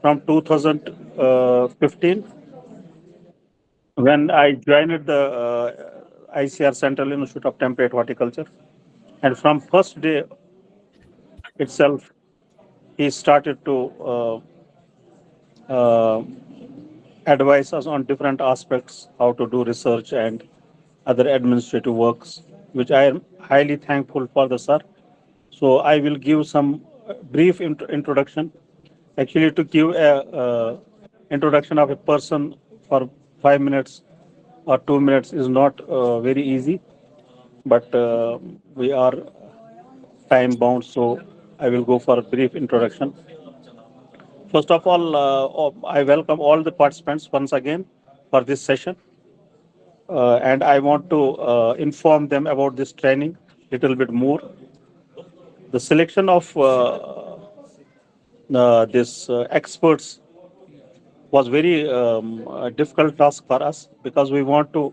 from 2015 when I joined the ICR Central Institute of Temperate Horticulture. And from first day itself, he started to uh, advise us on different aspects, how to do research and other administrative works, which I am highly thankful for the sir. So I will give some brief introduction. Actually, to give a introduction of a person for 5 minutes or 2 minutes is not very easy, but we are time bound, so I will go for a brief introduction. First of all, I welcome all the participants once again for this session, and I want to inform them about this training little bit more. The selection of this experts was very difficult task for us because we want to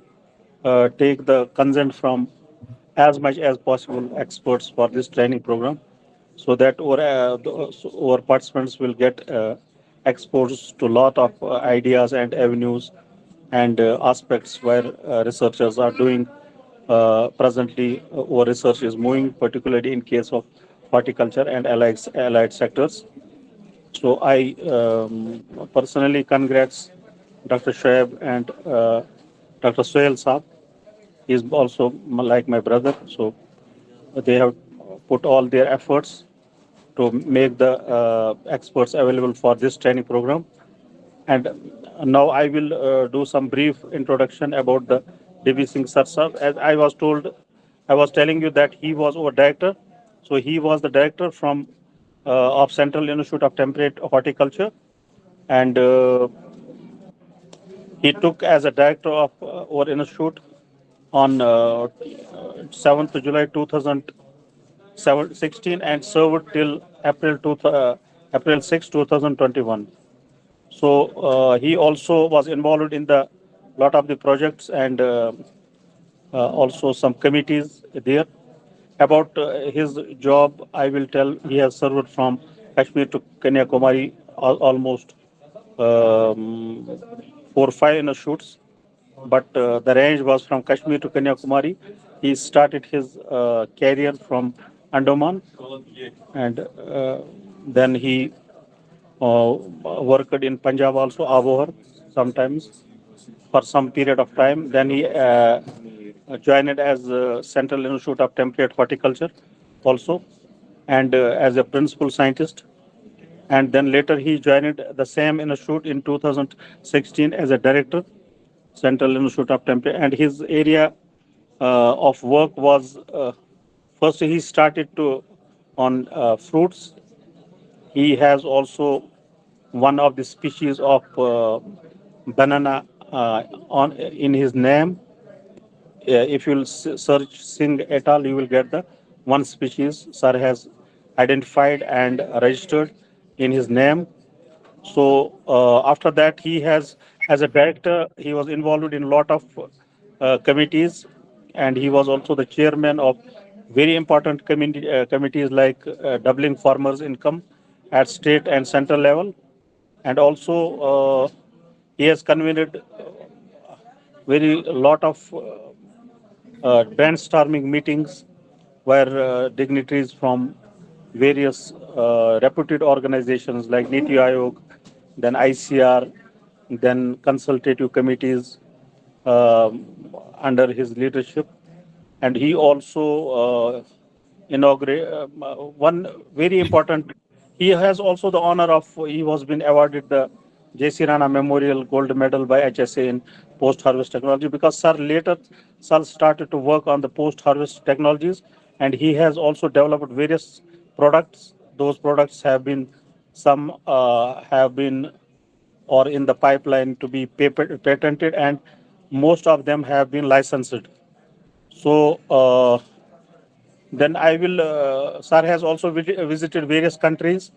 take the consent from as much as possible experts for this training program, so that our participants will get exposed to a lot of ideas and avenues and aspects where researchers are doing presently. Our research is moving, particularly in case of horticulture and allied sectors. So I personally congrats Dr. Shoaib and Dr. Sohail Saab. He is also like my brother. So they have put all their efforts to make the experts available for this training program. And now I will do some brief introduction about the DB Singh Sir. As I was told, I was telling you that he was our director. So he was the director from of Central Institute of Temperate Horticulture, and he took as a director of our institute on 7th July 2016 and served till April 6, 2021. So he also was involved in the lot of the projects and also some committees there. About his job, I will tell he has served from Kashmir to Kanyakumari almost 4 or 5 institutes, but the range was from Kashmir to Kanyakumari. He started his career from Andaman, and then he worked in Punjab also, Abohar, sometimes for some period of time. Then he joined as Central Institute of Temperate Horticulture also, and as a principal scientist. And then later he joined the same institute in 2016 as a director, Central Institute of Temperate. And his area of work was first he started to on fruits. He has also one of the species of banana on in his name. If you will search Singh et al., you will get the one species sir has identified and registered in his name. So after that, he has, as a director, he was involved in a lot of committees, and he was also the chairman of very important committees like doubling farmers' income at state and central level, and also he has convened very lot of brainstorming meetings where dignitaries from various reputed organizations like Niti Aayog, then ICR, then consultative committees under his leadership. And he also inaugurated one very important. He has also the honor of, he was been awarded the J.C. Rana Memorial Gold Medal by HSA in post-harvest technology, because sir later sir started to work on the post-harvest technologies, and he has also developed various products. Those products have been, some have been or in the pipeline to be patented, and most of them have been licensed. So then I will, sir has also visited various countries.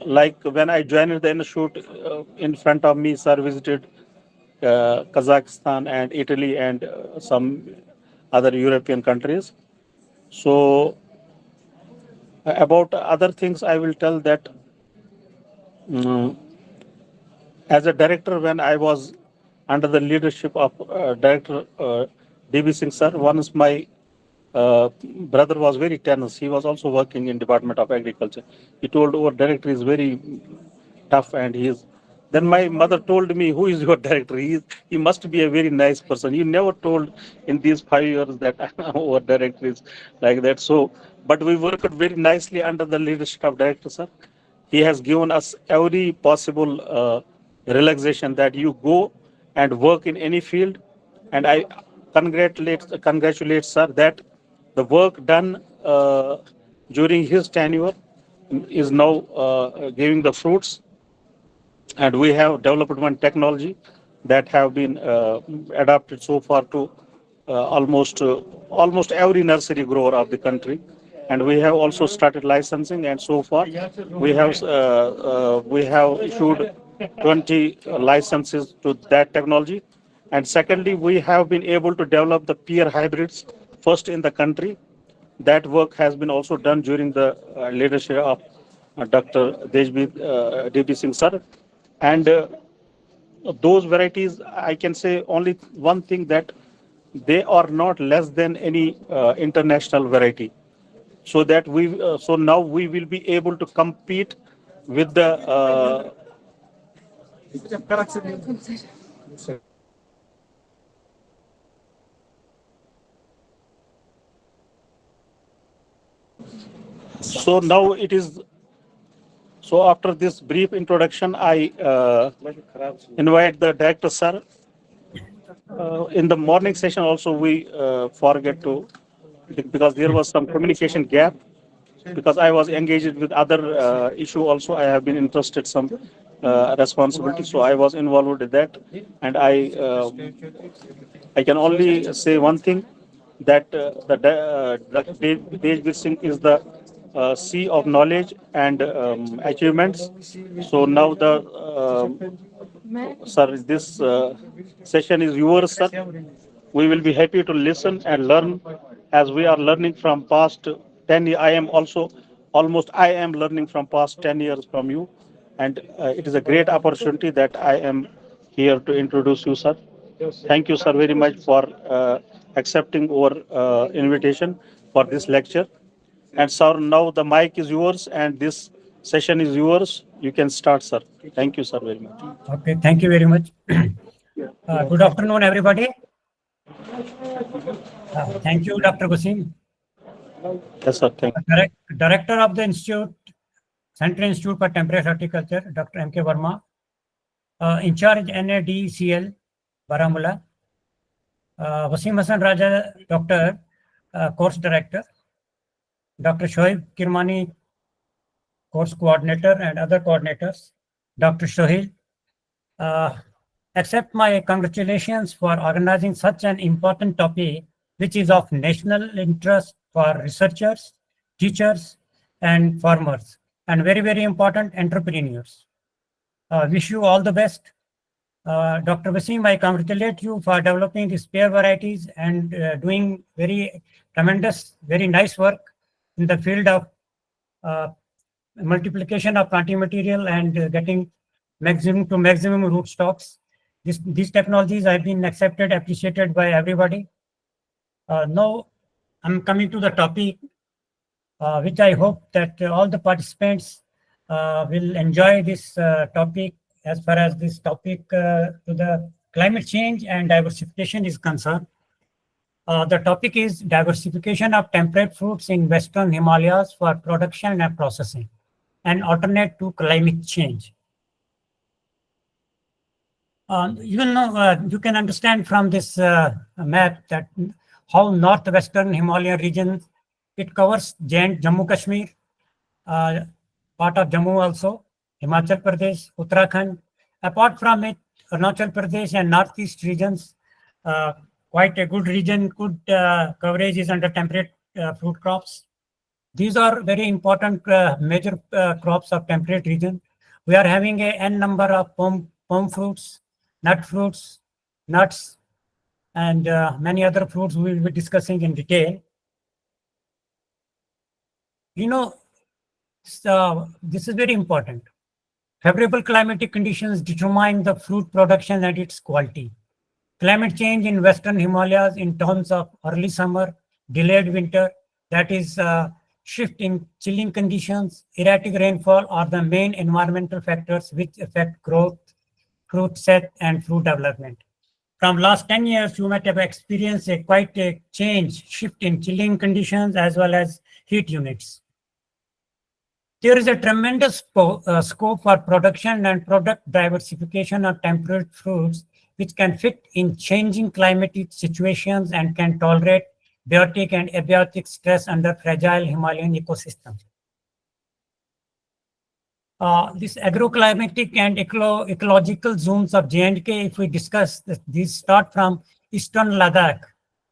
Like when I joined the institute, in front of me, sir visited Kazakhstan and Italy and some other European countries. So about other things, I will tell that as a director, when I was under the leadership of Director D.B. Singh sir, once my brother was very tense. He was also working in Department of Agriculture. He told our director is very tough and he is. Then my mother told me, "Who is your director? He must be a very nice person." You never told in these 5 years that our director is like that. So, but we worked very nicely under the leadership of director sir. He has given us every possible relaxation that you go and work in any field. And I congratulate sir that the work done during his tenure is now giving the fruits, and we have developed one technology that have been adapted so far to almost every nursery grower of the country, and we have also started licensing, and so far we have issued 20 licenses to that technology. And secondly, we have been able to develop the peer hybrids first in the country. That work has been also done during the leadership of Dr. DB Singh sir. And those varieties, I can say only one thing, that they are not less than any international variety. So that so now we will be able to compete with the so now it is. So after this brief introduction, I invite the director sir. In the morning session also we forget to, because there was some communication gap, because I was engaged with other issue also. I have been interested some responsibility, so I was involved with that. And I can only say one thing, that Deshbir Singh is the sea of knowledge and achievements. So now the sir, this session is yours, sir. We will be happy to listen and learn, as we are learning from past 10 years. I am learning from past 10 years from you. And it is a great opportunity that I am here to introduce you, sir. Thank you, sir, very much for accepting our invitation for this lecture. And sir, now the mic is yours and this session is yours. You can start, sir. Thank you, sir, very much. Okay, thank you very much. Good afternoon, everybody. Thank you, Dr. Gusim. Yes, sir. Thank you. Director of the Institute, Central Institute for Temperate Horticulture, Dr. M.K. Verma. In charge, NADCL, Baramulla. Wasim Hassan Raja, Doctor, Course Director. Dr. Shoaib Kirmani, Course Coordinator, and other coordinators. Dr. Shohil. Accept my congratulations for organizing such an important topic, which is of national interest for researchers, teachers, and farmers, and very, very important, entrepreneurs. Wish you all the best. Dr. Wasim, I congratulate you for developing these pear varieties and doing very tremendous, very nice work in the field of multiplication of planting material and getting maximum to maximum rootstocks. These technologies have been accepted, appreciated by everybody. Now, I'm coming to the topic, which I hope that all the participants will enjoy this topic, as far as this topic to the climate change and diversification is concerned. The topic is diversification of temperate fruits in Western Himalayas for production and processing, an alternate to climate change. You can understand from this map that how northwestern Himalayan region, it covers Jammu Kashmir, part of Jammu also, Himachal Pradesh, Uttarakhand. Apart from it, Arunachal Pradesh and northeast regions, quite a good region, good coverage is under temperate fruit crops. These are very important major crops of temperate region. We are having a n number of palm fruits, nut fruits, nuts, and many other fruits we will be discussing in detail. You know, so this is very important. Favorable climatic conditions determine the fruit production and its quality. Climate change in Western Himalayas in terms of early summer, delayed winter, that is shift in chilling conditions, erratic rainfall are the main environmental factors which affect growth, fruit set, and fruit development. From last 10 years, you might have experienced quite a shift in chilling conditions as well as heat units. There is a tremendous scope for production and product diversification of temperate fruits, which can fit in changing climatic situations and can tolerate biotic and abiotic stress under fragile Himalayan ecosystems. This agroclimatic and ecological zones of J&K, if we discuss, these start from eastern Ladakh,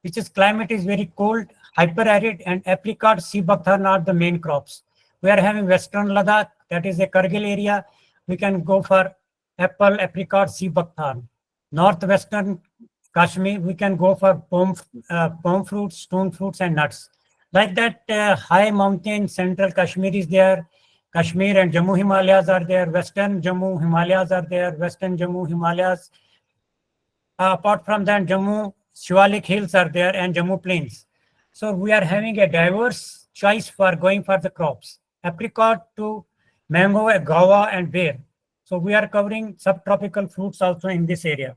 which is climate is very cold, hyper-arid, and apricot, sea buckthorn are the main crops. We are having western Ladakh, that is a Kargil area. We can go for apple, apricot, sea buckthorn. Northwestern Kashmir, we can go for palm fruits, stone fruits, and nuts. Like that, high mountain central Kashmir is there. Kashmir and Jammu Himalayas are there. Western Jammu Himalayas are there. Western Jammu Himalayas. Apart from that, Jammu Shivalik Hills are there and Jammu Plains. So we are having a diverse choice for going for the crops. Apricot to mango, guava, and bear. So we are covering subtropical fruits also in this area.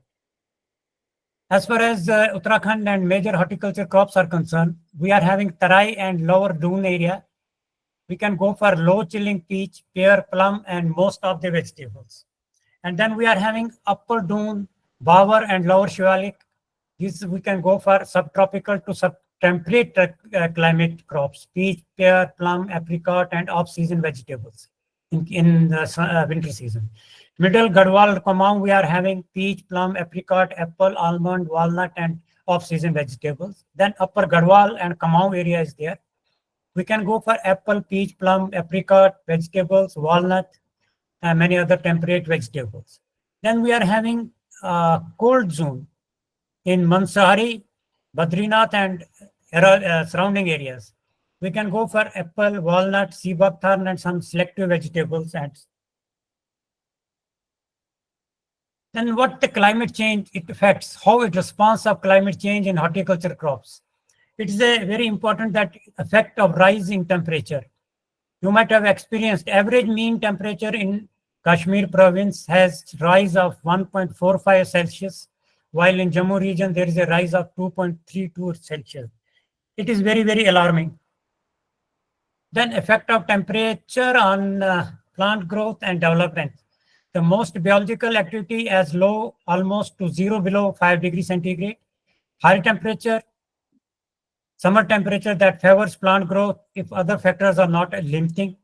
As far as Uttarakhand and major horticulture crops are concerned, we are having Tarai and lower Doon area. We can go for low chilling peach, pear, plum, and most of the vegetables. And then we are having upper Doon, Bawar, and lower Shivalik. This we can go for subtropical to subtemperate climate crops, peach, pear, plum, apricot, and off-season vegetables in the winter season. Middle Garhwal, Kumaon, we are having peach, plum, apricot, apple, almond, walnut, and off-season vegetables. Then upper Garhwal and Kumaon area is there. We can go for apple, peach, plum, apricot, vegetables, walnut, and many other temperate vegetables. Then we are having cold zone in Mansahari, Badrinath, and surrounding areas. We can go for apple, walnut, sea buckthorn, and some selective vegetables. And then what the climate change it affects, how it responds of climate change in horticulture crops. It is a very important that effect of rising temperature. You might have experienced average mean temperature in Kashmir province has rise of 1.45 Celsius, while in Jammu region there is a rise of 2.32 Celsius. It is very, very alarming. Then effect of temperature on plant growth and development. The most biological activity as low almost to zero below 5 degrees centigrade. High temperature, summer temperature that favors plant growth if other factors are not limiting.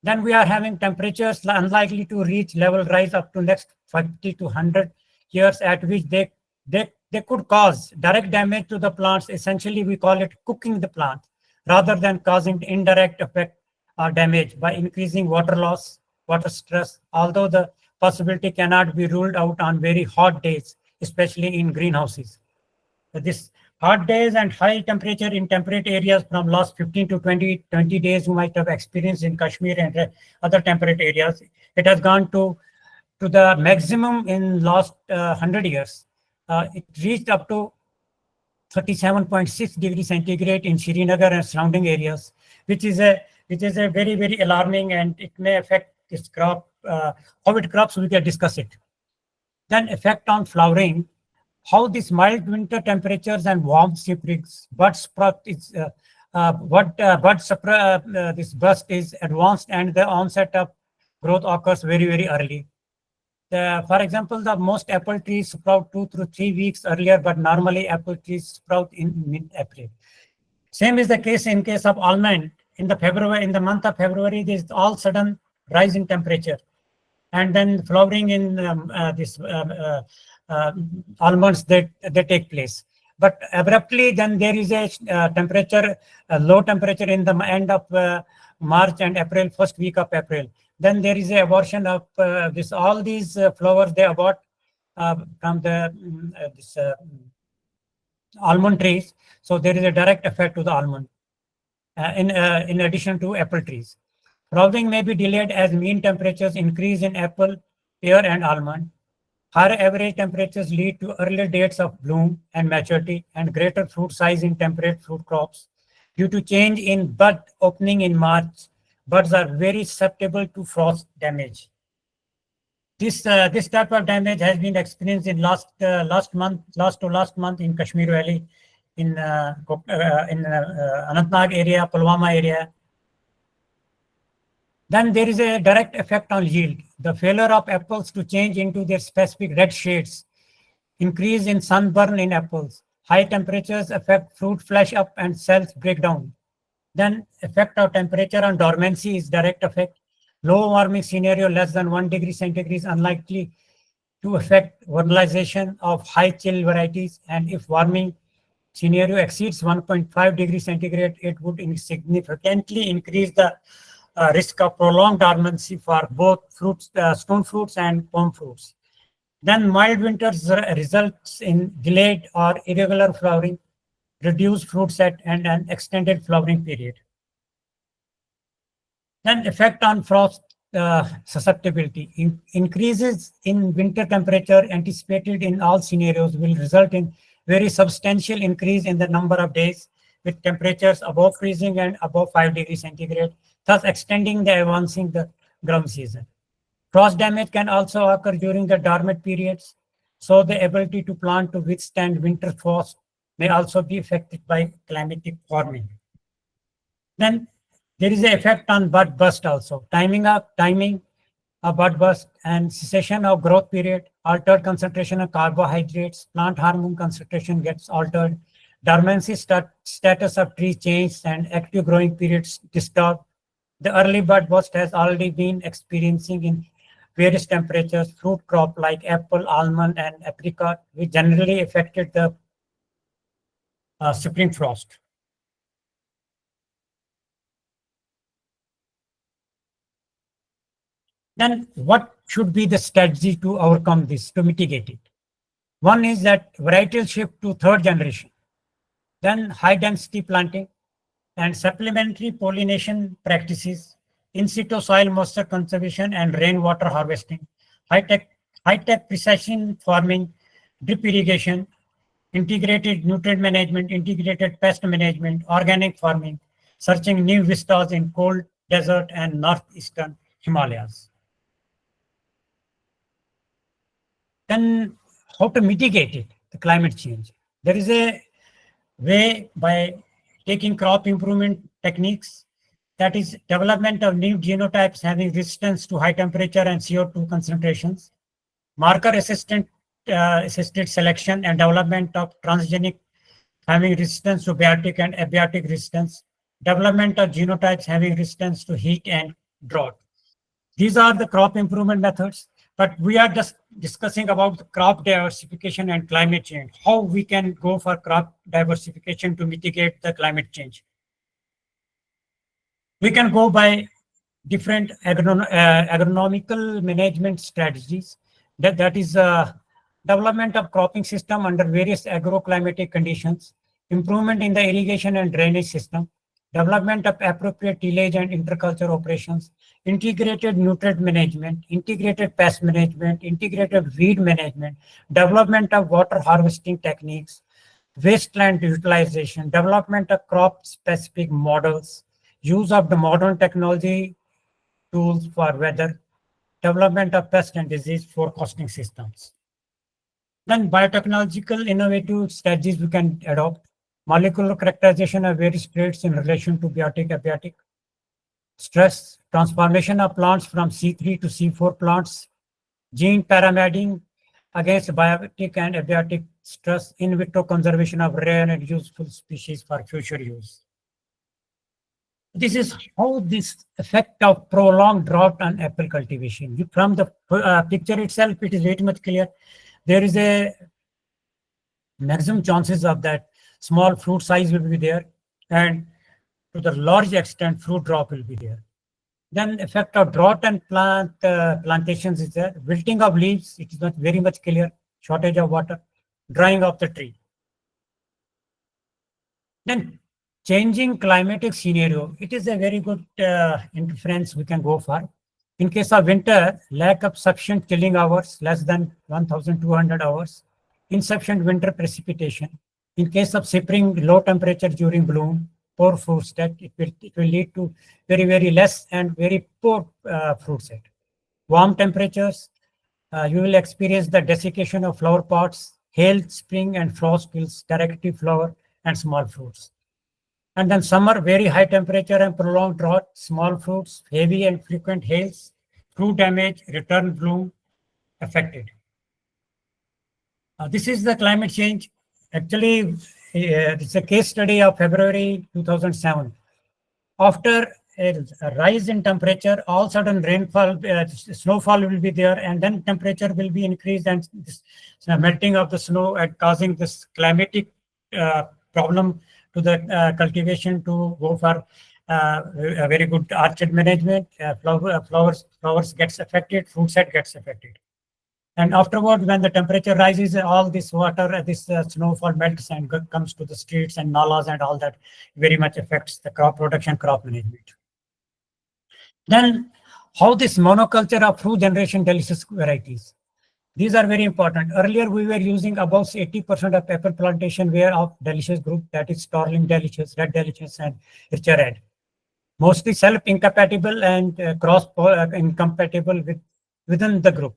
Then we are having temperatures unlikely to reach level rise up to next 50 to 100 years at which they could cause direct damage to the plants. Essentially, we call it cooking the plant rather than causing indirect effect or damage by increasing water loss, water stress, although the possibility cannot be ruled out on very hot days, especially in greenhouses. This hot days and high temperature in temperate areas from last 15 to 20 days you might have experienced in Kashmir and other temperate areas. It has gone to the maximum in last 100 years. It reached up to 37.6 degrees centigrade in Srinagar and surrounding areas, which is a very, very alarming, and it may affect this crop. How it crops, we can discuss it. Then effect on flowering, how these mild winter temperatures and warm springs, this burst is advanced and the onset of growth occurs very, very early. For example, the most apple trees sprout 2 to 3 weeks earlier, but normally apple trees sprout in mid-April. Same is the case in case of almond. In the month of February, there is all sudden rise in temperature, and then flowering in almonds that take place. But abruptly, then there is a low temperature in the end of March and April, first week of April. Then there is a abortion of all these flowers they abort from the almond trees. So there is a direct effect to the almond in addition to apple trees. Flowering may be delayed as mean temperatures increase in apple, pear, and almond. Higher average temperatures lead to earlier dates of bloom and maturity and greater fruit size in temperate fruit crops. Due to change in bud opening in March, buds are very susceptible to frost damage. This type of damage has been experienced in last month in Kashmir Valley, in Anantnag area, Pulwama area. Then there is a direct effect on yield. The failure of apples to change into their specific red shades, increase in sunburn in apples, high temperatures affect fruit flesh up and cells break down. Then effect of temperature on dormancy is direct effect. Low warming scenario less than 1 degree centigrade is unlikely to affect vernalization of high chill varieties, and if warming scenario exceeds 1.5 degrees centigrade, it would significantly increase the risk of prolonged dormancy for both fruits, stone fruits and palm fruits. Then mild winters results in delayed or irregular flowering, reduced fruit set, and an extended flowering period. Then effect on frost susceptibility. Increases in winter temperature anticipated in all scenarios will result in very substantial increase in the number of days with temperatures above freezing and above 5 degrees centigrade, thus extending the advancing the ground season. Frost damage can also occur during the dormant periods, so the ability to plant to withstand winter frost may also be affected by climatic warming. Then there is an effect on bud burst also. Timing of bud burst and cessation of growth period, altered concentration of carbohydrates, plant hormone concentration gets altered, dormancy status of tree changed, and active growing periods disturbed. The early bud burst has already been experiencing in various temperatures, fruit crop like apple, almond, and apricot, which generally affected the spring frost. Then what should be the strategy to overcome this, to mitigate it? One is that varietal shift to third generation, then high density planting and supplementary pollination practices, in situ soil moisture conservation and rainwater harvesting, high-tech precision farming, drip irrigation, integrated nutrient management, integrated pest management, organic farming, searching new vistas in cold desert and northeastern Himalayas. Then how to mitigate it, the climate change? There is a way by taking crop improvement techniques, that is development of new genotypes having resistance to high temperature and CO2 concentrations, marker assisted selection and development of transgenic having resistance to biotic and abiotic resistance, development of genotypes having resistance to heat and drought. These are the crop improvement methods, but we are just discussing about the crop diversification and climate change, how we can go for crop diversification to mitigate the climate change. We can go by different agronomical management strategies. That is development of cropping system under various agroclimatic conditions, improvement in the irrigation and drainage system, development of appropriate tillage and interculture operations, integrated nutrient management, integrated pest management, integrated weed management, development of water harvesting techniques, wasteland utilization, development of crop-specific models, use of the modern technology tools for weather, development of pest and disease forecasting systems. Then biotechnological innovative strategies we can adopt, molecular characterization of various traits in relation to biotic, abiotic, stress, transformation of plants from C3 to C4 plants, gene pyramiding against biotic and abiotic stress, in vitro conservation of rare and useful species for future use. This is how this effect of prolonged drought on apple cultivation. From the picture itself, it is very much clear. There is a maximum chances of that small fruit size will be there, and to the large extent fruit drop will be there. Then effect of drought and plantations is there. Wilting of leaves, it is not very much clear. Shortage of water, drying of the tree. Then Changing climatic scenario, it is a very good inference we can go for. In case of winter, lack of sufficient chilling hours, less than 1,200 hours, insufficient winter precipitation. In case of spring, low temperature during bloom, poor fruit set, it will lead to very, very less and very poor fruit set. Warm temperatures, you will experience the desiccation of flower pots, hail, spring, and frost kills directly flower and small fruits. And then summer, very high temperature and prolonged drought, small fruits, heavy and frequent hails, fruit damage, return bloom affected. This is the climate change. Actually, it's a case study of February 2007. After a rise in temperature, all sudden rainfall, snowfall will be there, and then temperature will be increased, and this melting of the snow and causing this climatic problem to the cultivation to go for a very good orchard management. Flowers gets affected, fruit set gets affected. And afterward, when the temperature rises, all this water, this snowfall melts and comes to the streets and nalas and all that, very much affects the crop production, crop management. Then how this monoculture of fruit generation delicious varieties. These are very important. Earlier, we were using about 80% of apple plantation were of delicious group, that is Starling delicious, red delicious, and richer red. Mostly self-incompatible and incompatible within the group.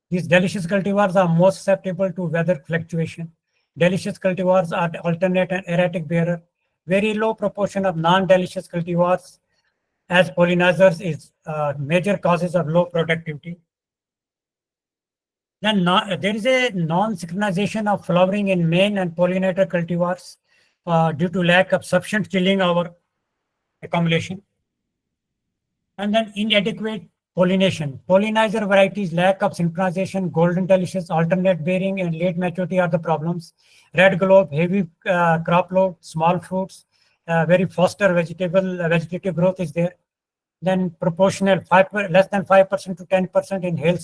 These delicious cultivars are most susceptible to weather fluctuation. Delicious cultivars are alternate and erratic bearer. Very low proportion of non-delicious cultivars as pollinizers is major causes of low productivity. Then there is a non-synchronization of flowering in main and pollinator cultivars due to lack of sufficient chilling hour accumulation. And then inadequate pollination. Pollinizer varieties, lack of synchronization, golden delicious, alternate bearing, and late maturity are the problems. Red globe, heavy crop load, small fruits, very faster vegetative growth is there. Then proportional, less than 5% to 10% in hail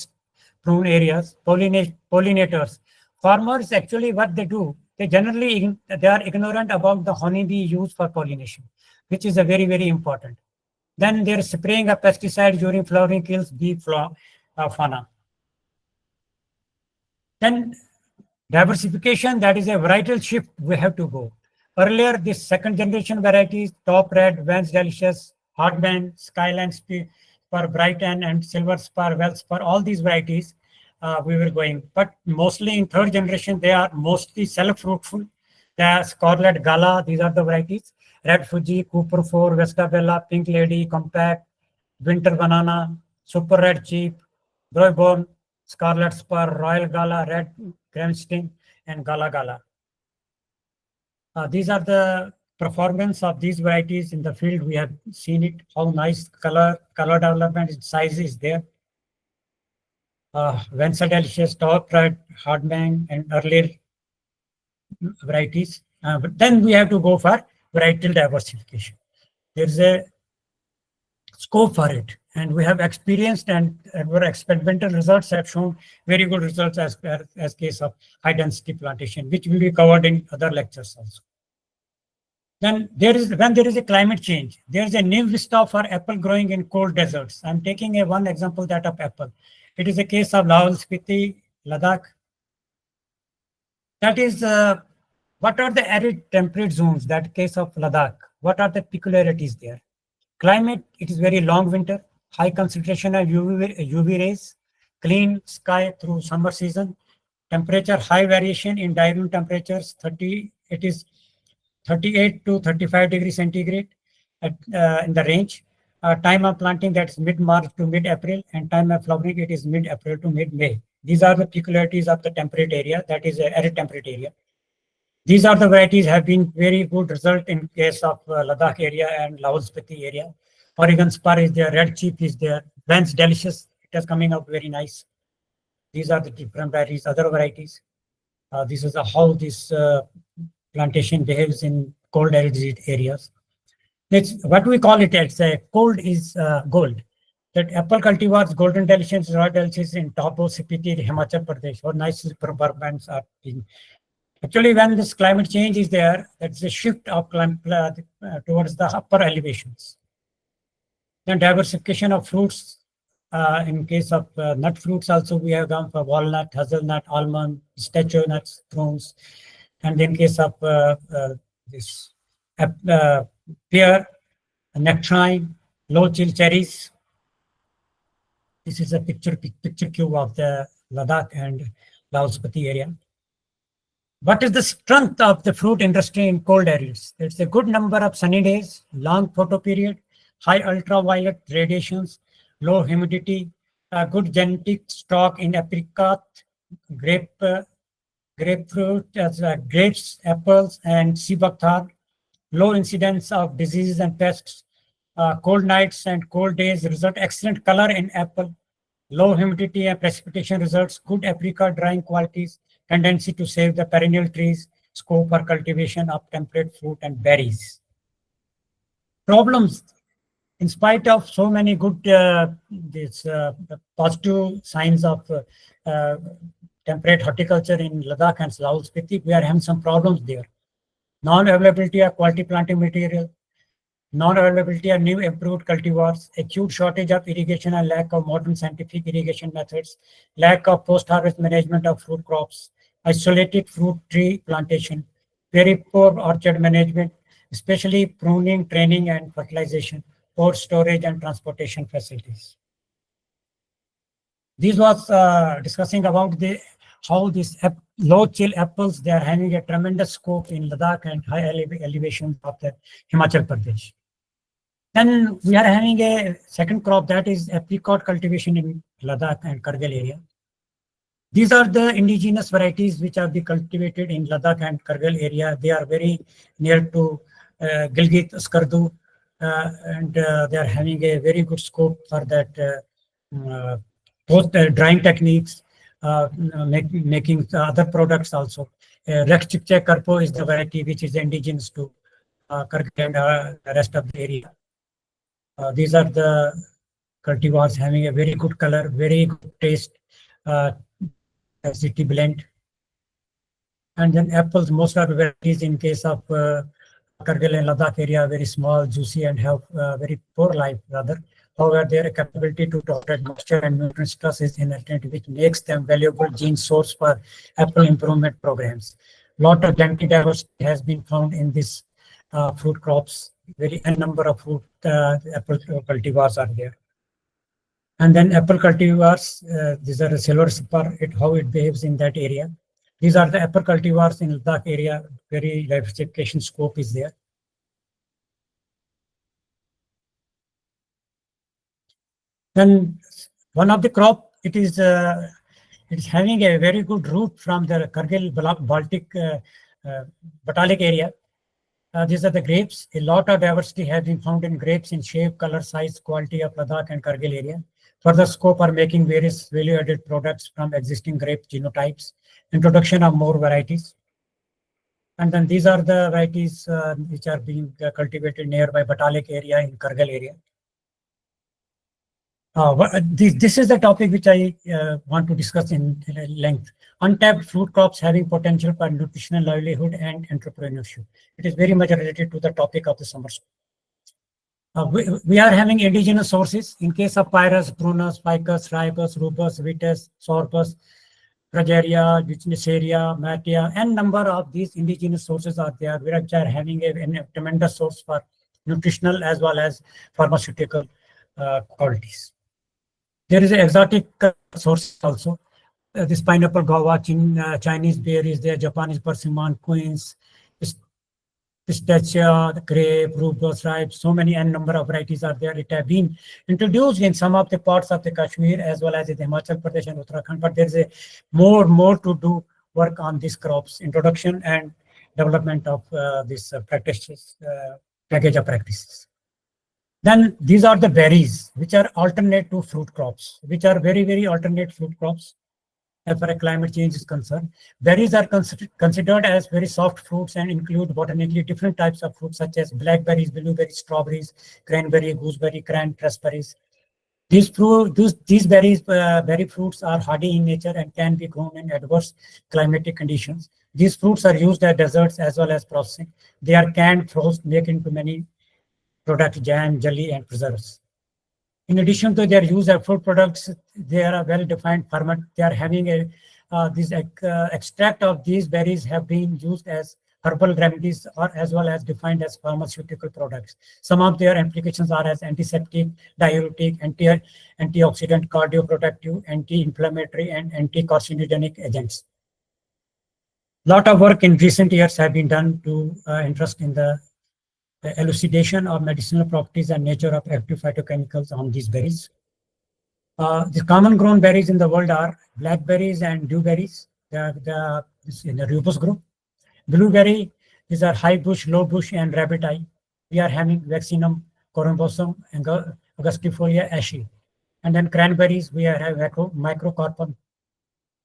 prone areas. Pollinators. Farmers actually what they do, they are ignorant about the honeybee used for pollination, which is a very, very important. Then their spraying of pesticide during flowering kills bee fauna. Then diversification, that is a varietal shift we have to go. Earlier, this second generation varieties, top red, Vance delicious, hardman, skyline spur, brighton, and silver spur, well spur, all these varieties we were going. But mostly in third generation, they are mostly self-fruitful. The Scarlet Gala, these are the varieties. Red Fuji, Cooper 4, Vesta Bella, Pink Lady, Compact, Winter Banana, Super Red Cheap, Broyborn, Scarlet Spur, Royal Gala, Red Cranston, and Gala Gala. These are the performance of these varieties in the field. We have seen it, how nice color development, size is there. Vensa Delicious, Top Red, Hardman, and earlier varieties. But then we have to go for varietal diversification. There's a scope for it, and we have experienced and our experimental results have shown very good results as case of high density plantation, which will be covered in other lectures also. Then when there is a climate change, there is a new vista for apple growing in cold deserts. I'm taking one example, that of apple. It is a case of Lahaul Spiti, Ladakh. That is, what are the arid temperate zones? That case of Ladakh. What are the peculiarities there? Climate, it is very long winter, high concentration of UV rays, clean sky through summer season, temperature high variation in diurnal temperatures, it is 38 to 35 degrees centigrade in the range. Time of planting, that's mid-March to mid-April, and time of flowering, it is mid-April to mid-May. These are the peculiarities of the temperate area, that is arid temperate area. These are the varieties have been very good result in case of Ladakh area and Lahaul Spiti area. Oregon Spur is there, Red Chief is there, Vance Delicious, it is coming up very nice. These are the different varieties, other varieties. This is how this plantation behaves in cold arid areas. It's what we call it as a cold is gold. That apple cultivars, golden delicious, royal delicious in Tabo, Spiti, Himachal Pradesh, or nice performance are being Actually, when this climate change is there, that's a shift of towards the upper elevations. Then diversification of fruits. In case of nut fruits, also we have gone for walnut, hazelnut, almond, pistachio nuts, prunes, and in case of this pear, nectarine, low chill cherries. This is a picture cube of the Ladakh and Laospati area. What is the strength of the fruit industry in cold areas? It's a good number of sunny days, long photo period, high ultraviolet radiations, low humidity, good genetic stock in apricot, grapefruit, grapes, apples, and seabakthar, low incidence of diseases and pests, cold nights and cold days result excellent color in apple, low humidity and precipitation results, good apricot drying qualities, tendency to save the perennial trees, scope for cultivation of temperate fruit and berries. Problems, in spite of so many good positive signs of temperate horticulture in Ladakh and Laos Spiti, we are having some problems there. Non-availability of quality planting material, non-availability of new improved cultivars, acute shortage of irrigation and lack of modern scientific irrigation methods, lack of post-harvest management of fruit crops, isolated fruit tree plantation, very poor orchard management, especially pruning, training, and fertilization, poor storage and transportation facilities. This was discussing about how these low chill apples, they are having a tremendous scope in Ladakh and high elevations of the Himachal Pradesh. Then we are having a second crop, that is apricot cultivation in Ladakh and Kargil area. These are the indigenous varieties which are cultivated in Ladakh and Kargil area. They are very near to Gilgit, Skardu, and they are having a very good scope for that both drying techniques, making other products also. Rex Chikche Karpo is the variety which is indigenous to Kargil and the rest of the area. These are the cultivars having a very good color, very good taste, acidity blend. And then apples, most of the varieties in case of Kargil and Ladakh area, very small, juicy, and have very poor life rather. However, their capability to tolerate moisture and nutrient stress is inherent, which makes them valuable gene source for apple improvement programs. Lot of genetic diversity has been found in this fruit crops. Very n number of fruit apple cultivars are there. And then apple cultivars, these are a silver spur, how it behaves in that area. These are the apple cultivars in Ladakh area, very diversification scope is there. Then one of the crop, it is having a very good root from the Kargil Baltic Batalic area. These are the grapes. A lot of diversity has been found in grapes in shape, color, size, quality of Ladakh and Kargil area. Further scope are making various value-added products from existing grape genotypes, introduction of more varieties. And then these are the varieties which are being cultivated nearby Batalic area in Kargil area. This is the topic which I want to discuss in length. Untapped fruit crops having potential for nutritional livelihood and entrepreneurship. It is very much related to the topic of the summer school. We are having indigenous sources. In case of Pyrus, Prunus, Ficus, Ribus, Rubus, Vitis, Sorbus, Progeria, Dichniceria, Matia, and number of these indigenous sources are there, which are having a tremendous source for nutritional as well as pharmaceutical qualities. There is an exotic source also. This pineapple guava, Chinese berries, there, Japanese persimmon, quince, pistachia, grape, rubus, ripe, so many n number of varieties are there. It have been introduced in some of the parts of the Kashmir as well as in the Himachal Pradesh and Uttarakhand, but there is a more to do work on these crops, introduction and development of these practices, package of practices. Then these are the berries, which are alternate to fruit crops, which are very alternate fruit crops as far as climate change is concerned. Berries are considered as very soft fruits and include botanically different types of fruits such as blackberries, blueberries, strawberries, cranberry, gooseberry, raspberries. These berry fruits are hardy in nature and can be grown in adverse climatic conditions. These fruits are used as desserts as well as processing. They are canned, frozen, made into many products, jam, jelly, and preserves. In addition to their use as food products, they are a well-defined ferment. They are having a this extract of these berries have been used as herbal remedies or as well as defined as pharmaceutical products. Some of their applications are as antiseptic, diuretic, antioxidant, cardioprotective, anti-inflammatory, and anti-carcinogenic agents. Lot of work in recent years have been done to interest in the elucidation of medicinal properties and nature of active phytochemicals on these berries. The common grown berries in the world are blackberries and dewberries. This in the rubus group. Blueberry, these are high bush, low bush, and rabbit eye. We are having vaccinum, corymbosum, and augustifolia ashy. And then cranberries, we are having microcarpum.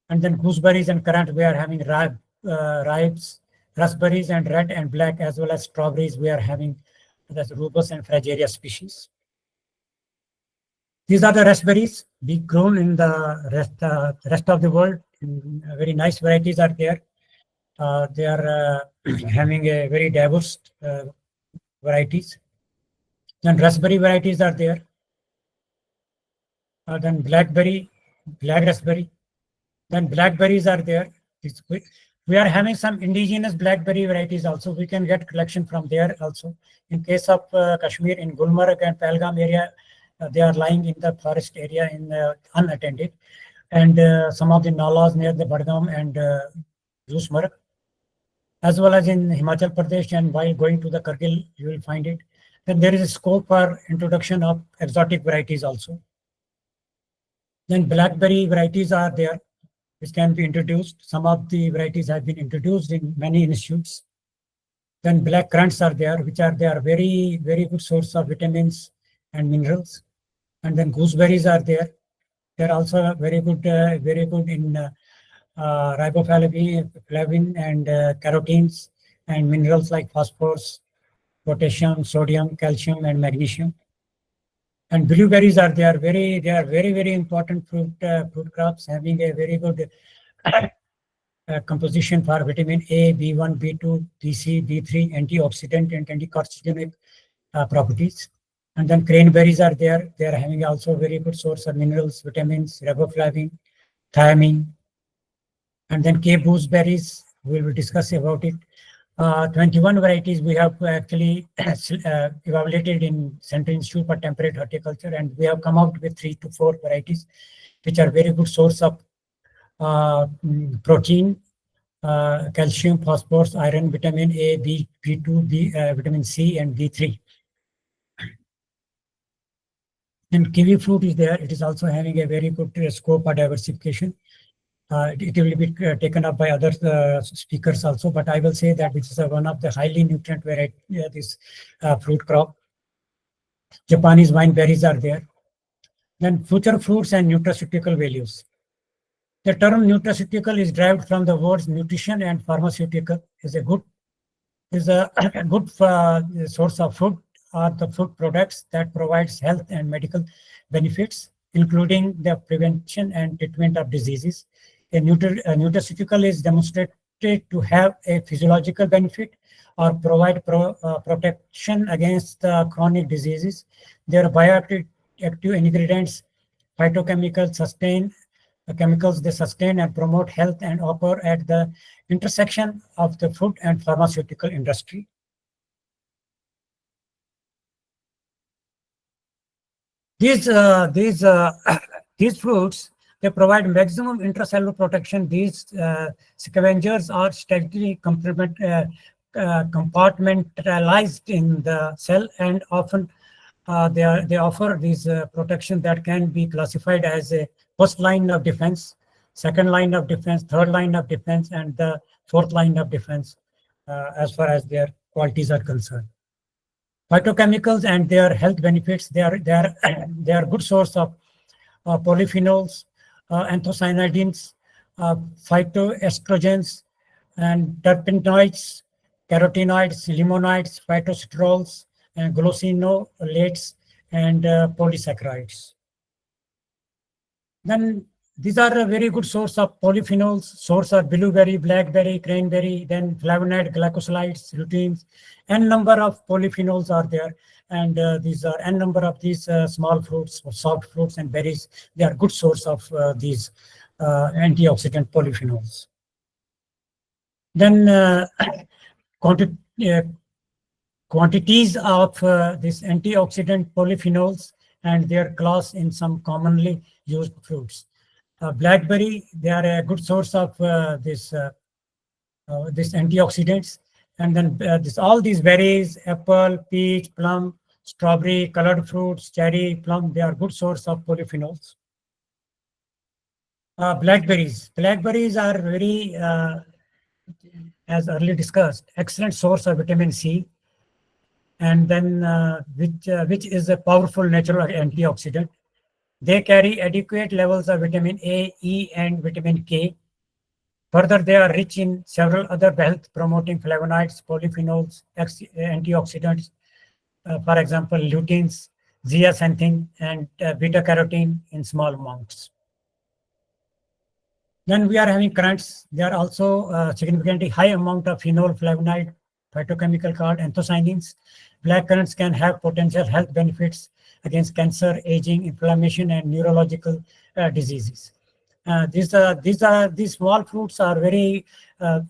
And then gooseberries and currant, we are having ribes, raspberries, and red and black, as well as strawberries, we are having the rubus and fragaria species. These are the raspberries being grown in the rest of the world. Very nice varieties are there. They are having a very diverse varieties. Then raspberry varieties are there. Then blackberry, black raspberry. Then blackberries are there. We are having some indigenous blackberry varieties also. We can get collection from there also. In case of Kashmir, in Gulmarg and Pahalgam area, they are lying in the forest area in unattended. And some of the nalas near the Badgam and Jusmarg, as well as in Himachal Pradesh, and while going to the Kargil, you will find it. Then there is a scope for introduction of exotic varieties also. Then blackberry varieties are there, which can be introduced. Some of the varieties have been introduced in many institutes. Then black currants are there, they are very, very good source of vitamins and minerals. And then gooseberries are there. They're also very good in riboflavin and carotenes and minerals like phosphorus, potassium, sodium, calcium, and magnesium. And blueberries are there. They are very, very important fruit crops, having a very good composition for vitamin A, B1, B2, B B3, antioxidant and anti-carcinogenic properties. And then cranberries are there. They are having also very good source of minerals, vitamins, riboflavin, thiamine. And then gooseberries, we will discuss about it. 21 varieties we have actually evaluated in Central Institute for Temperate Horticulture, and we have come out with 3 to 4 varieties, which are very good source of protein, calcium, phosphorus, iron, vitamin A, B, B2, vitamin C, and B3. And kiwi fruit is there. It is also having a very good scope for diversification. It will be taken up by other speakers also, but I will say that this is one of the highly nutrient variety, this fruit crop. Japanese wine berries are there. Then future fruits and nutraceutical values. The term nutraceutical is derived from the words nutrition and pharmaceutical. Is a good source of food or the food products that provides health and medical benefits, including the prevention and treatment of diseases. A nutraceutical is demonstrated to have a physiological benefit or provide protection against chronic diseases. Their bioactive ingredients, phytochemicals, chemicals they sustain and promote health and occur at the intersection of the food and pharmaceutical industry. These these fruits, they provide maximum intracellular protection. These scavengers are strategically compartmentalized in the cell, and often they offer these protection that can be classified as a first line of defense, second line of defense, third line of defense, and the fourth line of defense as far as their qualities are concerned. Phytochemicals and their health benefits, they are good source of polyphenols, anthocyanidins, phytoestrogens, and terpenoids, carotenoids, limonoids, phytosterols, and glycinolates, and polysaccharides. Then These are a very good source of polyphenols. Source are blueberry, blackberry, cranberry, then flavonoid, glycosides, luteins. N number of polyphenols are there, and these are n number of these small fruits, or soft fruits, and berries. They are good source of these antioxidant polyphenols. Then quanti- uh, quantities of this antioxidant polyphenols and their class in some commonly used fruits. Blackberry, they are a good source of this antioxidants. And then all these berries, apple, peach, plum, strawberry, colored fruits, cherry, plum, they are good source of polyphenols. Blackberries are very, as earlier discussed, excellent source of vitamin C, and then which is a powerful natural antioxidant. They carry adequate levels of vitamin A, E, and vitamin K. Further, they are rich in several other health-promoting flavonoids, polyphenols, antioxidants, for example, luteins, zeaxanthin, and beta-carotene in small amounts. Then we are having currants. They are also significantly high amount of phenol flavonoid, phytochemical called anthocyanins. Black currants can have potential health benefits against cancer, aging, inflammation, and neurological diseases. These small fruits are very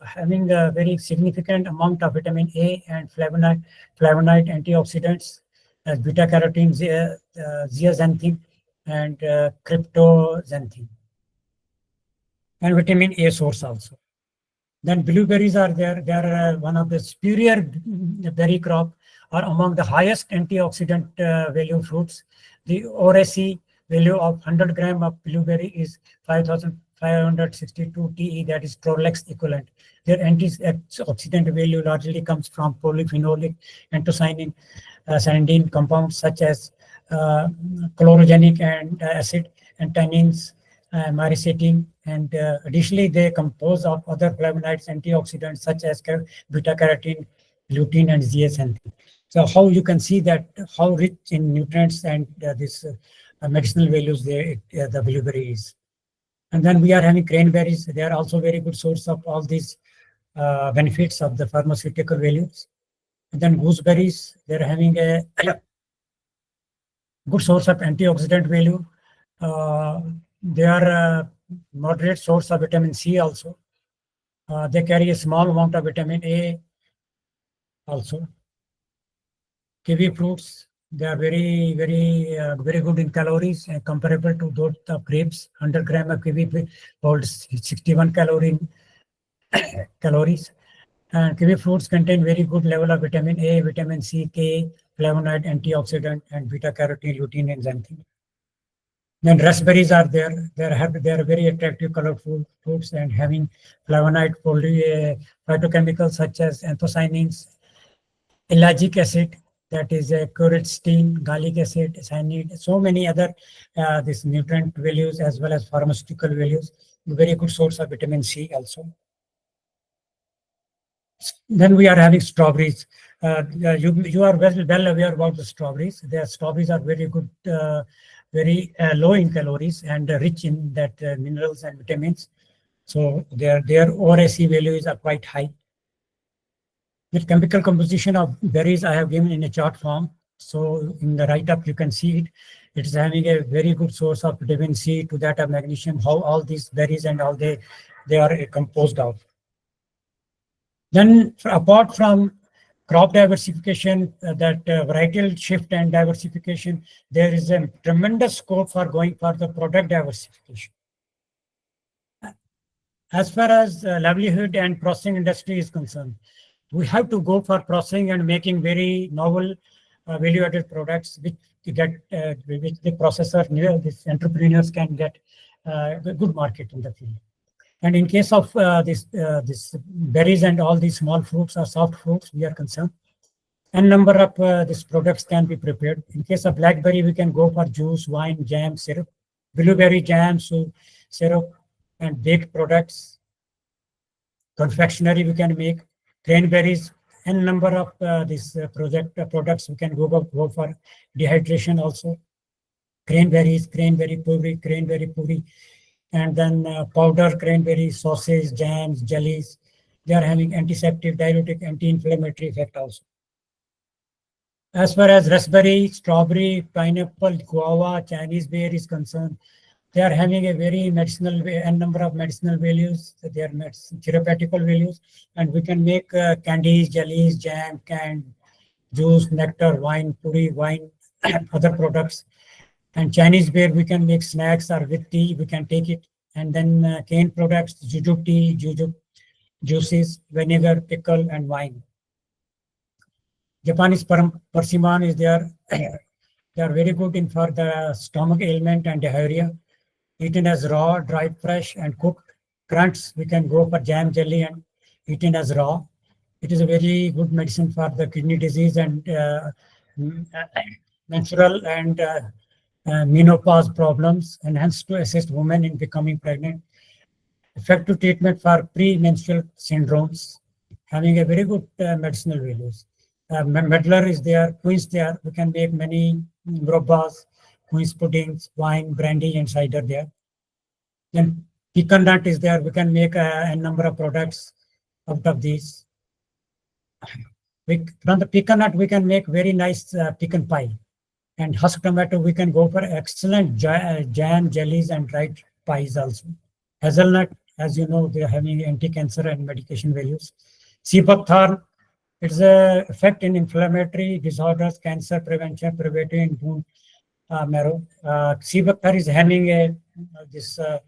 having a very significant amount of vitamin A and flavonoid antioxidants, as beta carotene, zeaxanthin, and cryptoxanthin, and vitamin A source also. Then blueberries are there. They are one of the superior berry crop, are among the highest antioxidant value fruits. The ORAC value of 100 gram of blueberry is 5,562 TE, that is Trolex equivalent. Their antioxidant value largely comes from polyphenolic anthocyanin, cyanidin compounds such as chlorogenic and acid and tannins, myricetin, and additionally they compose of other flavonoids, antioxidants such as beta carotene, lutein, and zeaxanthin. So how you can see that how rich in nutrients and this medicinal values the blueberry is. And then we are having cranberries. They are also very good source of all these benefits of the pharmaceutical values. And then gooseberries, they're having a good source of antioxidant value. They are a moderate source of vitamin C also. They carry a small amount of vitamin A also. Kiwi fruits, they are very good in calories and comparable to those of grapes. 100 gram of kiwi holds 61 calories. And kiwi fruits contain very good level of vitamin A, vitamin C, K, flavonoid, antioxidant, and beta carotene, lutein, and xanthin. Then raspberries are there. They are very attractive, colorful fruits and having flavonoid phytochemicals such as anthocyanins, ellagic acid, that is quercetin, gallic acid, cyanide, so many other this nutrient values as well as pharmaceutical values. Very good source of vitamin C also. Then we are having strawberries. You are well aware about the strawberries. Their strawberries are very good, very low in calories and rich in that minerals and vitamins. So their ORAC values are quite high. The chemical composition of berries I have given in a chart form. So in the write-up you can see it. It is having a very good source of vitamin C to that of magnesium. How all these berries and all they are composed of. Then apart from crop diversification, that varietal shift and diversification, there is a tremendous scope for going for the product diversification. As far as livelihood and processing industry is concerned, we have to go for processing and making very novel value-added products which the processor, these entrepreneurs can get a good market in the field. And in case of this berries and all these small fruits or soft fruits, we are concerned, n number of these products can be prepared. In case of blackberry, we can go for juice, wine, jam, syrup. Blueberry jam, so syrup and baked products. Confectionery we can make. Cranberries, n number of these products we can go for dehydration also. Cranberry puri, and then powder cranberry, sauces, jams, jellies. They are having antiseptic, diuretic, anti-inflammatory effect also. As far as raspberry, strawberry, pineapple, guava, Chinese beer is concerned, they are having a very medicinal, n number of medicinal values. They are therapeutical values, and we can make candies, jellies, jam, canned juice, nectar, wine, puri, wine, other products. And Chinese beer, we can make snacks or with tea, we can take it. And then cane products, jujube tea, jujube juices, vinegar, pickle, and wine. Japanese persimmon is there. They are very good in for the stomach ailment and diarrhea. Eaten as raw, dried fresh, and cooked. Currants, we can go for jam, jelly, and eaten as raw. It is a very good medicine for the kidney disease and menstrual and menopause problems, and hence to assist women in becoming pregnant. Effective treatment for premenstrual syndromes, having a very good medicinal values. Medlar is there, quince there. We can make many murbas, quince puddings, wine, brandy, and cider there. Then pecan nut is there. We can make a number of products out of these. From the pecan nut, we can make very nice pecan pie. And husk tomato, we can go for excellent jam, jellies, and dried pies also. Hazelnut, as you know, they are having anti-cancer and medication values. Sea buckthorn, it's a effect in inflammatory disorders, cancer prevention, preventing bone marrow. Sea buckthorn is having a this uh,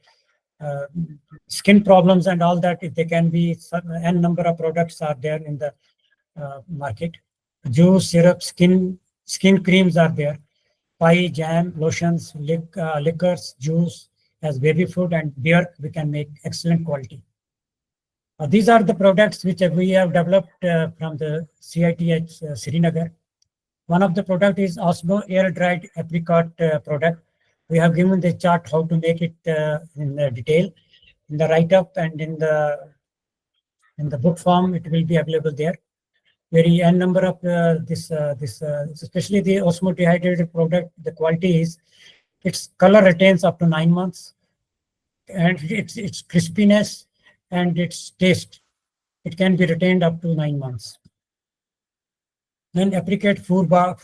skin problems and all that. They can be n number of products are there in the market. Juice, syrup, skin creams are there. Pie, jam, lotions, liquors, juice as baby food, and beer. We can make excellent quality. These are the products which we have developed from the CITH Srinagar. One of the product is Osmo air dried apricot product. We have given the chart how to make it in detail in the write up, and in the book form it will be available there. Very n number of especially the Osmo dehydrated product. The quality is its color retains up to 9 months, and its crispiness and its taste, it can be retained up to 9 months. Then apricot food bar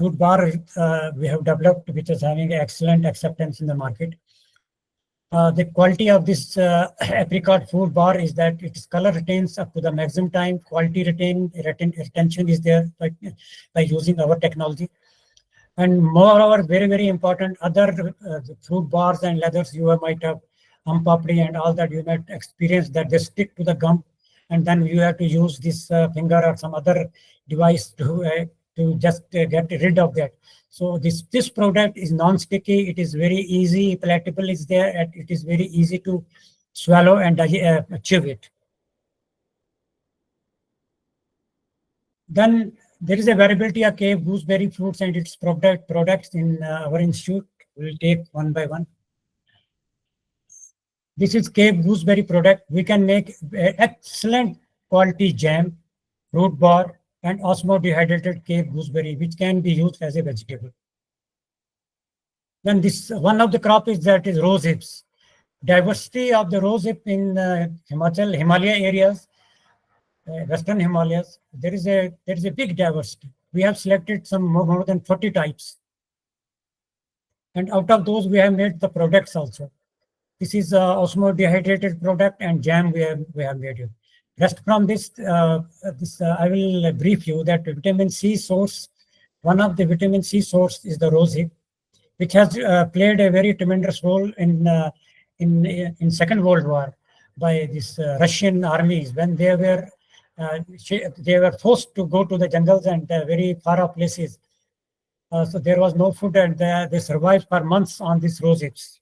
we have developed, which is having excellent acceptance in the market. The quality of this apricot food bar is that its color retains up to the maximum time. Quality retention is there by using our technology. And moreover, very, very important, other fruit bars and leathers you might have papdi and all that you might experience that they stick to the gum, and then you have to use this finger or some other device to just get rid of that. So this product is non-sticky. It is very easy, palatable is there, and it is very easy to swallow and achieve it. Then there is a variability of cave gooseberry fruits and its products in our institute. We'll take one by one. This is cave gooseberry product. We can make excellent quality jam, fruit bar, and osmo dehydrated cave gooseberry, which can be used as a vegetable. Then this one of the crop is that is rose hips. Diversity of the rose hip in Himalaya areas, Western Himalayas, there is a big diversity. We have selected some more than 40 types, and out of those we have made the products also. This is osmo dehydrated product, and jam we have made it. Rest from this, I will brief you that vitamin C source. One of the vitamin C source is the rose hip, which has played a very tremendous role in Second World War by this Russian armies when they were forced to go to the jungles and very far off places. So there was no food, and they survived for months on these rose hips.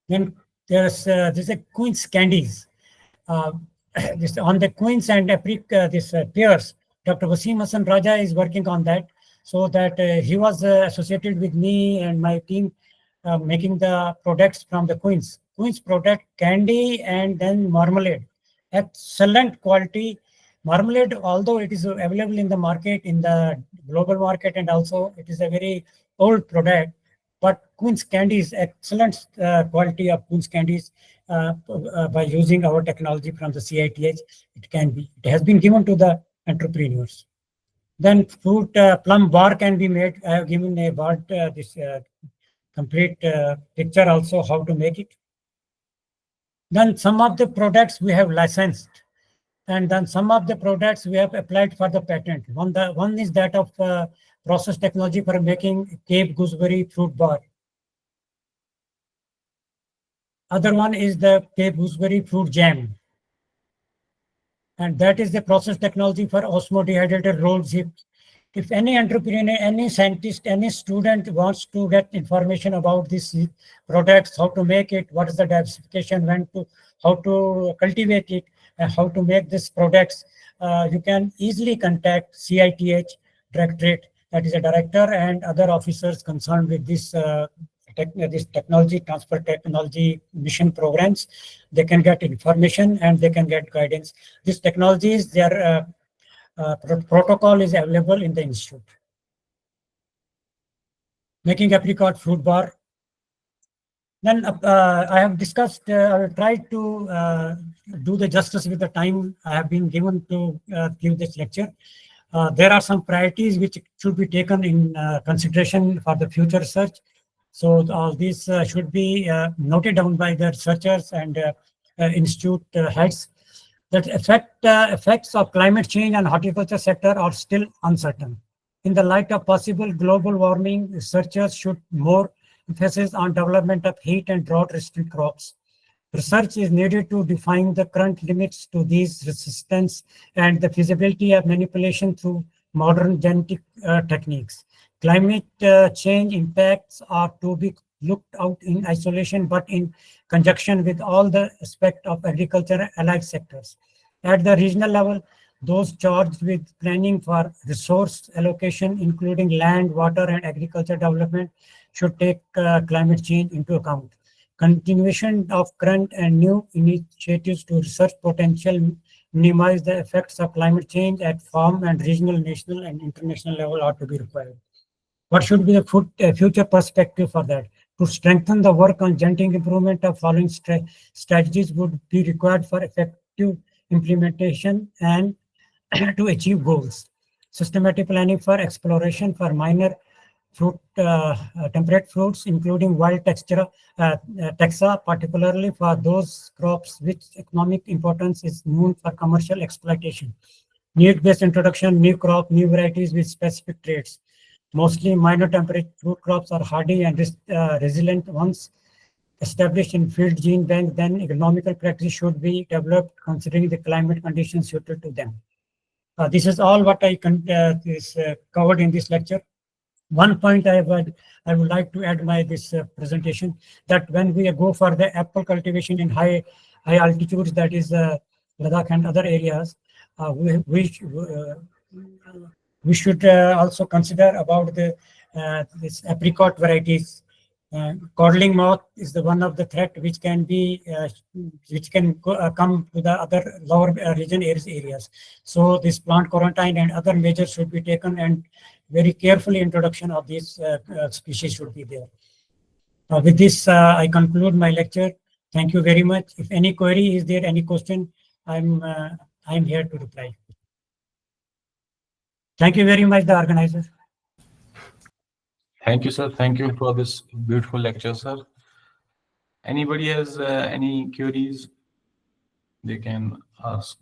Then there's a quince candies. This on the quince and pears. Dr. Wasim Hassan Raja is working on that, so that he was associated with me and my team making the products from the quince product, candy, and then marmalade. Excellent quality marmalade, although it is available in the market, in the global market, and also it is a very old product, But Queen's candy is excellent quality of Queen's candies by using our technology from the CITH. It has been given to the entrepreneurs. Then fruit plum bar can be made. I have given a bar this complete picture also how to make it. Then some of the products we have licensed, and then some of the products we have applied for the patent. One is that of process technology for making Cape gooseberry fruit bar. Other one is the Cape gooseberry fruit jam, and that is the process technology for osmodehydrated rolled chips. If any entrepreneur, any scientist, any student wants to get information about these products, how to make it, what is the diversification, how to cultivate it, and how to make these products, you can easily contact CITH Directorate, that is a director and other officers concerned with this technology transfer technology mission programs. They can get information and they can get guidance. These technologies, their protocol is available in the institute. Making apricot fruit bar. Then I have discussed, I will try to do the justice with the time I have been given to give this lecture. There are some priorities which should be taken in consideration for the future research. So all these should be noted down by the researchers and institute heads. That effects of climate change on horticulture sector are still uncertain. In the light of possible global warming, researchers should more emphasis on development of heat and drought-resistant crops. Research is needed to define the current limits to these resistance and the feasibility of manipulation through modern genetic techniques. Climate change impacts are to be looked out in isolation, but in conjunction with all the aspects of agriculture allied sectors. At the regional level, those charged with planning for resource allocation, including land, water, and agriculture development, should take climate change into account. Continuation of current and new initiatives to research potential minimize the effects of climate change at farm and regional, national, and international level are to be required. What should be the future perspective for that? To strengthen the work on genetic improvement of following strategies would be required for effective implementation and to achieve goals. Systematic planning for exploration for minor temperate fruits, including wild taxa, particularly for those crops which economic importance is known for commercial exploitation. Need-based introduction, new crop, new varieties with specific traits. Mostly minor temperate fruit crops are hardy and resilient ones established in field gene bank. Then economical practice should be developed considering the climate conditions suited to them. This is all what I covered in this lecture. One point I would like to add my this presentation, that when we go for the apple cultivation in high altitudes, that is Ladakh and other areas, we should also consider about this apricot varieties. Codling moth is the one of the threat which can come to the other lower region areas. So this plant quarantine and other measures should be taken, and very carefully introduction of these species should be there. With this, I conclude my lecture. Thank you very much. If any query is there, any question, I'm here to reply. Thank you very much, the organizer. Thank you, sir. Thank you for this beautiful lecture, sir. Anybody has any queries, they can ask.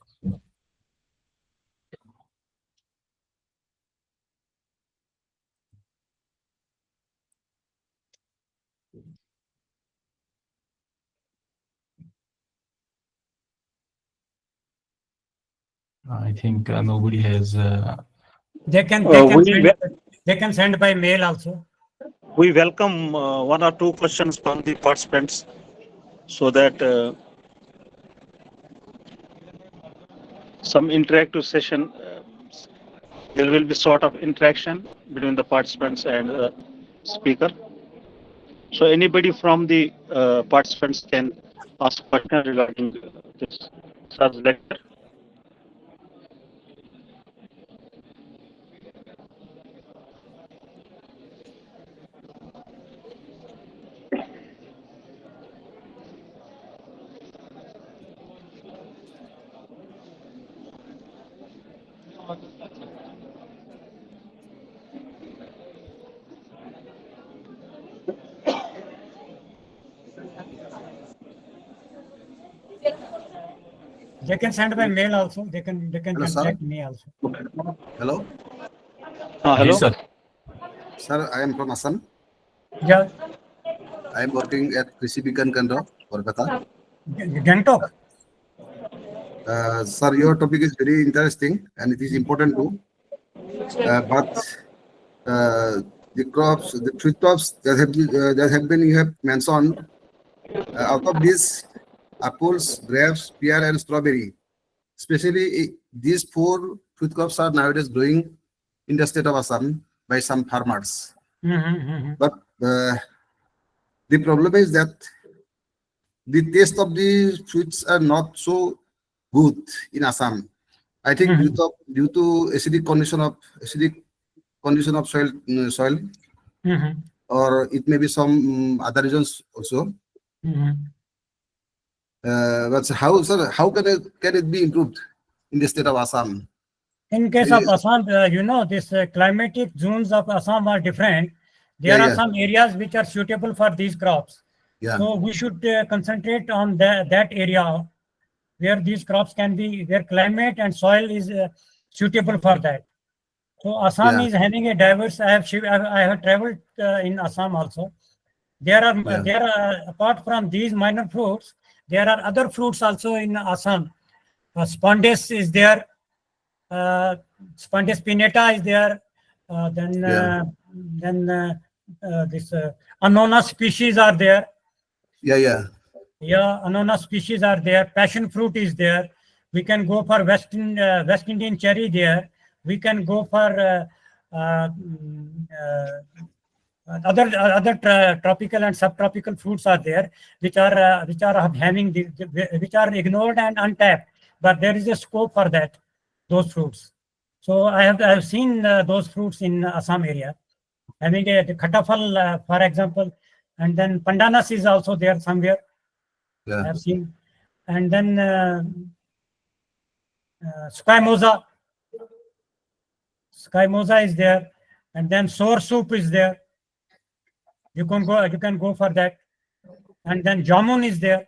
I think nobody has. They can send by mail also. We welcome one or two questions from the participants so that some interactive session, there will be sort of interaction between the participants and the speaker. So anybody from the participants can ask questions regarding this sir's lecture. They can send by mail also. They can Hello, sir. contact me also. Hello, Hello. Sir. sir. I am from Assam. Yeah, I am working at Krishi Bigan Kendra, Kolkata. Gangtok. Sir, your topic is very interesting and it is important too. But the crops, the fruit crops that have been you have mentioned, out of these, apples, grapes, pear, and strawberry. Especially these four fruit crops are nowadays growing in the state of Assam by some farmers. But the problem is that the taste of the fruits are not so good in Assam. I think due to acidic condition of soil, or it may be some other reasons also. But how, sir, how can it be improved in the state of Assam? In case of Assam, this climatic zones of Assam are different. There are some areas which are suitable for these crops. Yeah. So we should concentrate on that area where these crops can be, where climate and soil is suitable for that. So Assam is having a diverse. I have traveled in Assam also. There are apart from these minor fruits, there are other fruits also in Assam. Spondes is there. Spondes pinnata is there. Then this Annona species are there. Yeah. Annona species are there. Passion fruit is there. We can go for West Indian cherry there. We can go for other tropical and subtropical fruits are there, which are having which are ignored and untapped. But there is a scope for that, those fruits. So I have seen those fruits in Assam area, having the katafal, for example, and then pandanus is also there somewhere. I have seen, and then sky moza is there, and then sour soup is there. You can go for that, and then jamun is there.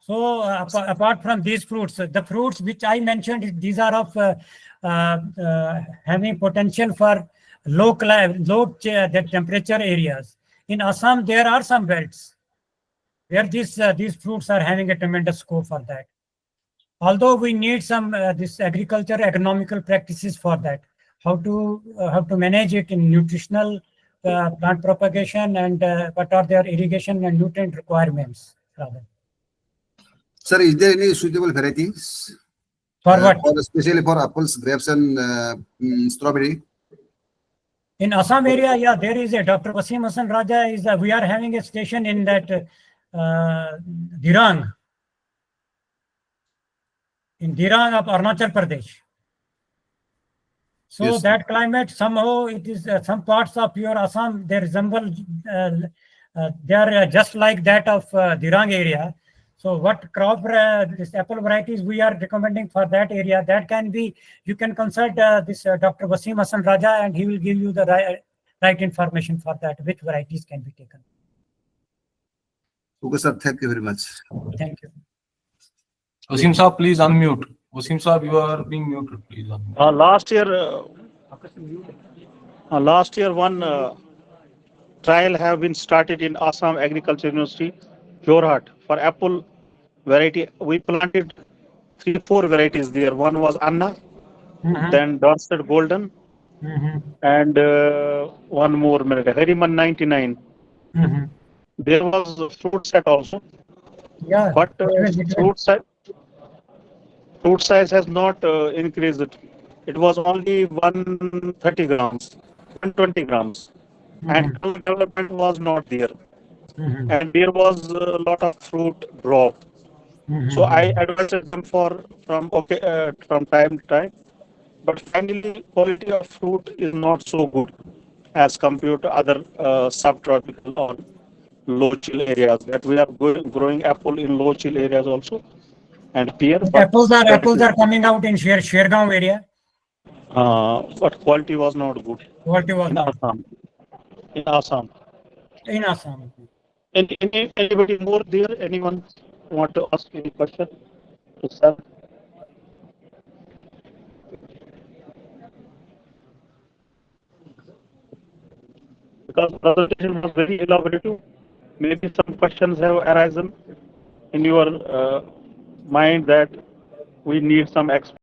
So apart from these fruits, the fruits which I mentioned, these are of having potential for low temperature areas. In Assam, there are some belts where these fruits are having a tremendous scope for that. Although we need some this agriculture economical practices for that, how to manage it in nutritional plant propagation and what are their irrigation and nutrient requirements rather. Sir, is there any suitable varieties? For what? Especially for apples, grapes, and strawberry? In Assam area, yeah, there is a Dr. Wasim Hassan Raja is. We are having a station in that Dirang. In Dirang of Arunachal Pradesh. So that climate, somehow it is some parts of your Assam, they resemble, they are just like that of Dirang area. So what crop, this apple varieties we are recommending for that area, that can be, you can consult this Dr. Wasim Hassan Raja and he will give you the right information for that, which varieties can be taken. Okay, sir. Thank you very much. Thank you. Wasim Saab, please unmute. Wasim Saab, you are being muted. Please unmute. Last year one trial have been started in Assam Agriculture University, Jorhat, for apple variety. We planted 3-4 varieties there. One was Anna, then Dorset Golden, and one more, Hariman 99. There was a fruit set also, but fruit size has not increased. It was only 130 grams, 120 grams, and development was not there. And there was a lot of fruit drop. So I advised them from time to time, but finally quality of fruit is not so good as compared to other subtropical or low chill areas. That we are growing apple in low chill areas also, and pear. Apples are coming out in Shergaon area. But quality was not good. Quality was not in Assam. in Assam. Anybody more there? Anyone? want to ask any question to sir? Because presentation was very elaborative. Maybe some questions have arisen in your mind that we need some explanation.